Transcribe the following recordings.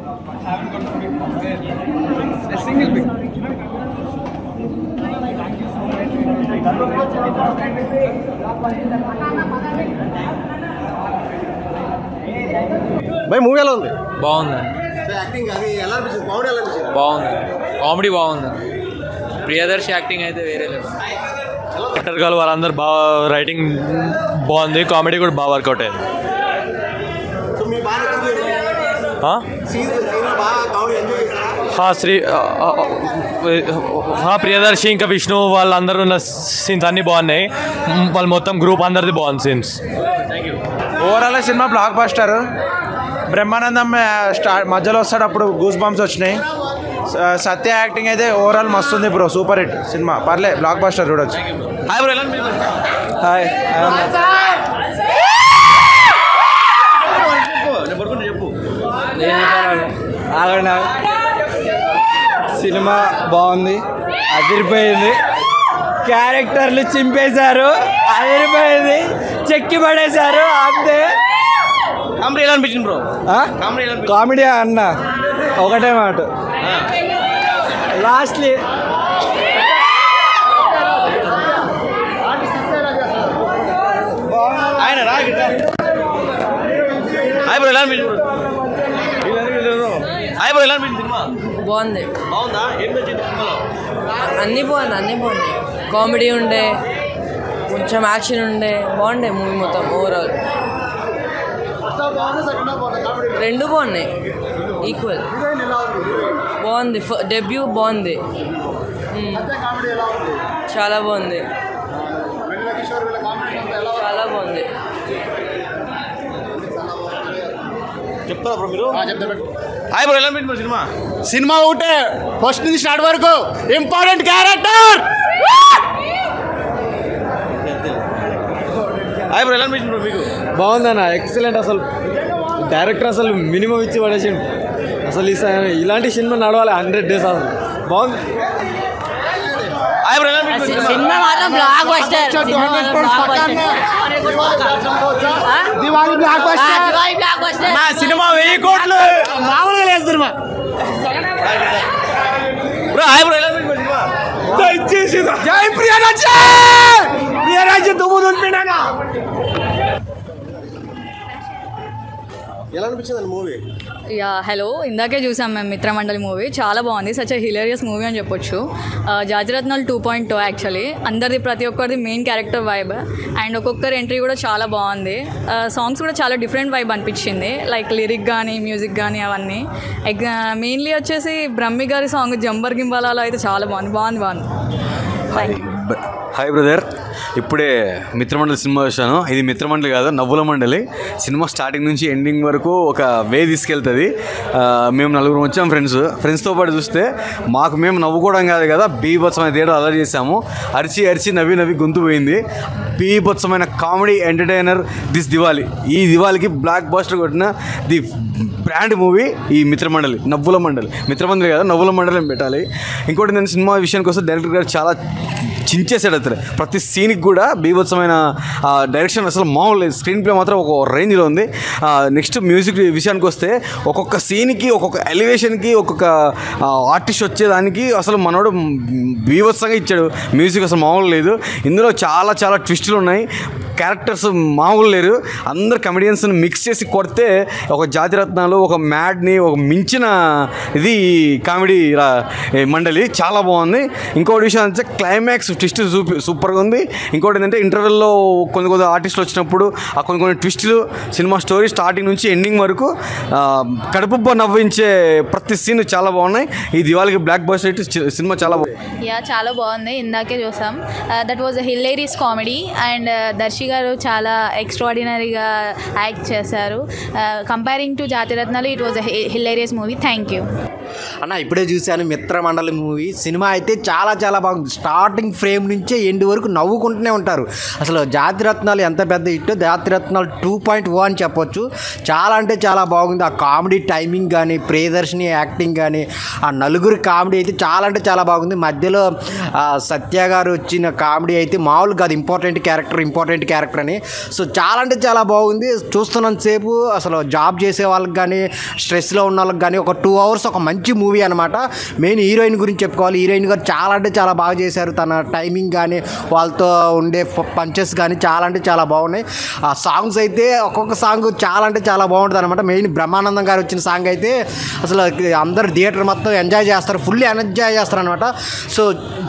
haven't got to pick a single pick. भाई movie ఎలా ఉంది? బాగుంది. యాక్టింగ్ అది ఎలా అనిపించింది? కామెడీ ఎలా అనిపించింది? బాగుంది. కామెడీ బాగుంది. ప్రియదర్శి యాక్టింగ్ అయితే వేరే లేదు. యాక్టర్ గారు వాళ్ళందరూ బాగా రైటింగ్ బాగుంది. కామెడీ కూడా బాగా వర్కౌట్ అయింది. సో మీ బాగా నచ్చింది సీన్ బాగా కామెడీ ఎంజాయ్ చేశారా? ప్రియదర్శి ఇంకా విష్ణు వాళ్ళందరూ ఉన్న సీన్స్ అన్నీ బాగున్నాయి. వాళ్ళు మొత్తం గ్రూప్ అందరిది బాగుంది scenes. Overall cinema block buster. Brahmanandam మధ్యలో వస్తాడు, అప్పుడు గూస్ బంప్స్ వచ్చినాయి. సత్య యాక్టింగ్ అయితే ఓవరాల్ మస్తు ఉంది బ్రో, సూపర్ హిట్ సినిమా. పర్లే బ్లాక్ బస్టర్ చూడొచ్చు. హాయ్ సినిమా బాగుంది, అదిరిపోయింది. క్యారెక్టర్లు చింపేశారు, అదిరిపోయింది. చెక్కి పడేశారు అంతే. కామెడీ ఎలా అనిపించింది బ్రో? కామెడీ అన్న ఒకటే మాట, లాస్ట్లీ బాగుంది. అన్నీ బాగున్నాయి. కామెడీ ఉండే, కొంచెం యాక్షన్ ఉండే, బాగుండే మూవీ మొత్తం ఓవరాల్. రెండు బాగున్నాయి ఈక్వల్. బాగుంది, డెబ్యూ బాగుంది, చాలా బాగుంది, చాలా బాగుంది. చెప్తారా బ్రో మీరు? హాయ్ బ్రో, ఎలా అనిపించింది సినిమా? సినిమా ఒకటే ఫస్ట్ నుంచి స్టార్ట్ వరకు ఇంపార్టెంట్ క్యారెక్టర్. హాయ్ బ్రో, ఎలా అనిపించింది బ్రో మీకు? బాగుందన్న, ఎక్సలెంట్. అసలు డైరెక్టర్ అసలు మినిమం ఇచ్చి పడేసిండు. అసలు ఇలాంటి సినిమా నడవాలి 100 days. అసలు బాగుంది. హాయ్ బ్రో, ఎలా అనిపించింది సినిమా మాత్రం block buster. Diwali block buster. నా సినిమా 1000 కోట్లు మామూలుగా లేదు సినిమా బ్రో. హాయ్ బ్రో, ఎలా అనిపించింది సినిమా? దయచేసి జై ప్రియరాజ్య దుమ్ము దులిపినాగా. ఎలా అనిపించింది మూవీ? యా హలో, ఇందాకే చూసాం మేము మిత్రమండలి మూవీ. చాలా బాగుంది. సచ్ హిలేరియస్ మూవీ అని చెప్పొచ్చు. జాతిరత్నాలు 2.0 యాక్చువల్లీ. అందరిది ప్రతి ఒక్కరిది మెయిన్ క్యారెక్టర్ వైబ్ అండ్ ఒక్కొక్కరి ఎంట్రీ కూడా చాలా బాగుంది. సాంగ్స్ కూడా చాలా డిఫరెంట్ వైబ్ అనిపించింది, లైక్ లిరిక్ కానీ మ్యూజిక్ కానీ అవన్నీ. మెయిన్లీ వచ్చేసి బ్రహ్మి గారి సాంగ్ జంబర్ గింబాలాలో అయితే చాలా బాగుంది. హాయ్ బ్రదర్, ఇప్పుడే మిత్రమండలి సినిమా చూశాను. ఇది మిత్రమండలి కాదు, నవ్వుల మండలి. సినిమా స్టార్టింగ్ నుంచి ఎండింగ్ వరకు ఒక వే తీసుకెళ్తుంది. మేము నలుగురు వచ్చాం ఫ్రెండ్స్తో పాటు చూస్తే మాకు మేము నవ్వుకోవడం కాదు కదా, బీభత్సమైన థియేటర్ అలర్ట్ చేసాము. అరిచి నవ్వి గొంతు పోయింది. బీభత్సమైన కామెడీ ఎంటర్టైనర్ దిస్ దివాళీ. ఈ దివాళీకి బ్లాక్ బస్టర్ కొట్టిన ది బ్రాండ్ మూవీ ఈ మిత్రమండలి. నవ్వుల మండలి, మిత్రమండలి కాదు నవ్వుల మండలి పెట్టాలి. ఇంకోటి నేను సినిమా విషయానికి వస్తే డైరెక్టర్ గారు చాలా చించేసాడు. అతను ప్రతి సీన్కి కూడా బీభత్సమైన డైరెక్షన్, అసలు మామూలు లేదు. స్క్రీన్ ప్లే మాత్రం ఒక రేంజ్లో ఉంది. నెక్స్ట్ మ్యూజిక్ విషయానికి వస్తే ఒక్కొక్క సీన్కి ఒక్కొక్క ఎలివేషన్కి ఒక్కొక్క ఆర్టిస్ట్ వచ్చేదానికి అసలు మనోడు బీభత్సంగా ఇచ్చాడు. మ్యూజిక్ అసలు మామూలు లేదు. ఇందులో చాలా ట్విస్టులు ఉన్నాయి. క్యారెక్టర్స్ మామూలు లేరు. అందరు కమెడియన్స్ని మిక్స్ చేసి కొడితే ఒక జాతిరత్నాలు, ఒక మ్యాడ్ని, ఒక మించిన ఇది కామెడీ మండలి. చాలా బాగుంది. ఇంకోటి విషయం అంటే క్లైమాక్స్ ట్విస్ట్ సూపర్గా ఉంది. ఇంకోటి ఏంటంటే ఇంటర్వెల్లో కొన్ని ఆర్టిస్టులు వచ్చినప్పుడు ఆ కొన్ని ట్విస్టులు, సినిమా స్టోరీ స్టార్టింగ్ నుంచి ఎండింగ్ వరకు కడుపుబ్బ నవ్వించే ప్రతి సీన్ చాలా బాగున్నాయి. ఈ దివాళీకి బ్లాక్ బస్టర్ సినిమా చాలా బాగుంది. చాలా బాగుంది. ఇందాకే చూసాం. That was hilarious comedy and Darshi గారు చాలా ఎక్స్ట్రాడినరీగా యాక్ట్ చేశారు. Comparing to Jathi Ratnalu it was hilarious movie. Thank you. అన్న ఇప్పుడే చూశాను మిత్రమండలి మూవీ. సినిమా అయితే చాలా చాలా బాగుంది. స్టార్టింగ్ ఫ్రేమ్ నుంచే ఎండ్ వరకు నవ్వుకుంటూనే ఉంటారు. అసలు జాతిరత్నాలు ఎంత పెద్ద హిట్, జాతిరత్నాలు 2.0 అని చెప్పొచ్చు. చాలా అంటే చాలా బాగుంది. ఆ కామెడీ టైమింగ్ కానీ, ప్రియదర్శిని యాక్టింగ్ కానీ, ఆ నలుగురి కామెడీ అయితే చాలా అంటే చాలా బాగుంది. మధ్యలో సత్య గారు వచ్చిన కామెడీ అయితే మామూలు కాదు. ఇంపార్టెంట్ క్యారెక్టర్ అని. సో చాలా అంటే చాలా బాగుంది. చూస్తున్నంతసేపు అసలు జాబ్ చేసే వాళ్ళకి కానీ, స్ట్రెస్లో ఉన్న వాళ్ళకి కానీ ఒక 2 hours ఒక మంచి మూవీ అనమాట. మెయిన్ హీరోయిన్ గురించి చెప్పుకోవాలి. హీరోయిన్ గారు చాలా అంటే చాలా బాగా చేశారు. తన టైమింగ్ కానీ, వాళ్ళతో ఉండే పంచెస్ కానీ చాలా అంటే చాలా బాగున్నాయి. ఆ సాంగ్స్ అయితే ఒక్కొక్క సాంగ్ చాలా అంటే చాలా బాగుంటుంది అనమాట. మెయిన్ బ్రహ్మానందం గారు వచ్చిన సాంగ్ అయితే అసలు అందరు థియేటర్ మొత్తం ఎంజాయ్ చేస్తారు, ఫుల్లీ ఎంజాయ్ చేస్తారు అనమాట. సో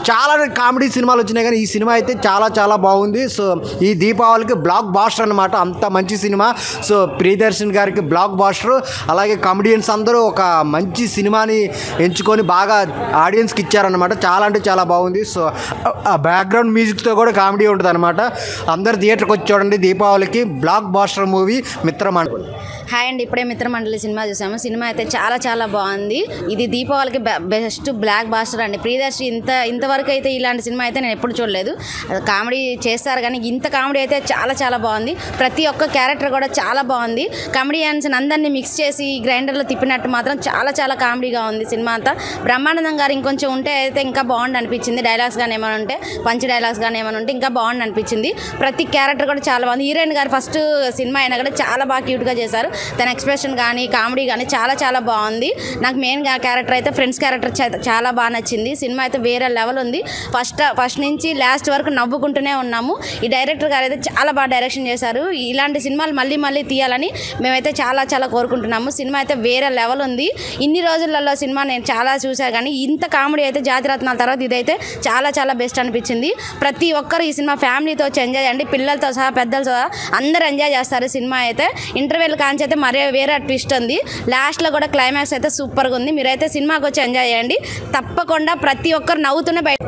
చాలా కామెడీ సినిమాలు వచ్చినాయి కానీ ఈ సినిమా అయితే చాలా చాలా బాగుంది. సో ఈ దీపావళికి బ్లాక్ బాస్టర్ అనమాట. అంత మంచి సినిమా. సో ప్రియదర్శన్ గారికి బ్లాక్ బాస్టర్. అలాగే కామెడియన్స్ అందరూ ఒక మంచి సినిమాని ఎంచుకొని బాగా ఆడియన్స్కి ఇచ్చారనమాట. చాలా అంటే చాలా బాగుంది. సో ఆ బ్యాక్గ్రౌండ్ మ్యూజిక్తో కూడా కామెడీ ఉంటుంది అనమాట. అందరు థియేటర్కి వచ్చి చూడండి దీపావళికి బ్లాక్ బాస్టర్ మూవీ మిత్రమండలి. హాయ్ అండి, ఇప్పుడే మిత్రమండలి సినిమా చూసాము. సినిమా అయితే చాలా చాలా బాగుంది. ఇది దీపావళికి బెస్ట్ బ్లాక్ బాస్టర్ అండి. ప్రియదర్శి ఇంతవరకు అయితే ఇలాంటి సినిమా అయితే నేను ఎప్పుడు చూడలేదు. కామెడీ చేస్తారు కానీ ఇంత కామెడీ అయితే చాలా చాలా బాగుంది. ప్రతి ఒక్క క్యారెక్టర్ కూడా చాలా బాగుంది. కామెడియన్స్ అందరినీ మిక్స్ చేసి గ్రైండర్లో తిప్పినట్టు మాత్రం చాలా చాలా కామెడీగా ఉంది సినిమా అంతా. బ్రహ్మానందం గారు ఇంకొంచెం ఉంటే అయితే ఇంకా బాగుండి అనిపించింది. డైలాగ్స్ కానీ ఏమైనా ఉంటే, పంచ్ డైలాగ్స్ కానీ ఏమైనా ఉంటే ఇంకా బాగుండి అనిపించింది. ప్రతి క్యారెక్టర్ కూడా చాలా బాగుంది. హీరోయిన్ గారు ఫస్ట్ సినిమా అయినా కూడా చాలా బాగా క్యూట్గా చేశారు. తన ఎక్స్ప్రెషన్ కానీ, కామెడీ కానీ చాలా చాలా బాగుంది. నాకు మెయిన్ క్యారెక్టర్ అయితే ఫ్రెండ్స్ క్యారెక్టర్ చాలా బాగా నచ్చింది. సినిమా అయితే వేరే లెవెల్ ఉంది. ఫస్ట్ నుంచి లాస్ట్ వరకు నవ్వుకుంటూనే ఉన్నాము. ఈ డైరెక్టర్ గారు అయితే చాలా బాగా డైరెక్షన్ చేశారు. ఇలాంటి సినిమాలు మళ్ళీ మళ్ళీ తీయాలని మేమైతే చాలా చాలా కోరుకుంటున్నాము. సినిమా అయితే వేరే లెవెల్ ఉంది. ఇన్ని రోజులలో సినిమా నేను చాలా చూసాను కానీ ఇంత కామెడీ అయితే జాతిరత్నాల తర్వాత ఇదైతే చాలా చాలా బెస్ట్ అనిపించింది. ప్రతి ఒక్కరు ఈ సినిమా ఫ్యామిలీతో వచ్చి ఎంజాయ్ చేయండి. పిల్లలతో సహా పెద్దలతో సహా అందరూ ఎంజాయ్ చేస్తారు. సినిమా అయితే ఇంటర్వెల్ కాంచి అయితే మరే వేరే ట్విస్ట్ ఉంది. లాస్ట్లో కూడా క్లైమాక్స్ అయితే సూపర్గా ఉంది. మీరైతే సినిమాకి వచ్చి ఎంజాయ్ చేయండి. తప్పకుండా ప్రతి ఒక్కరు నవ్వుతూనే బయట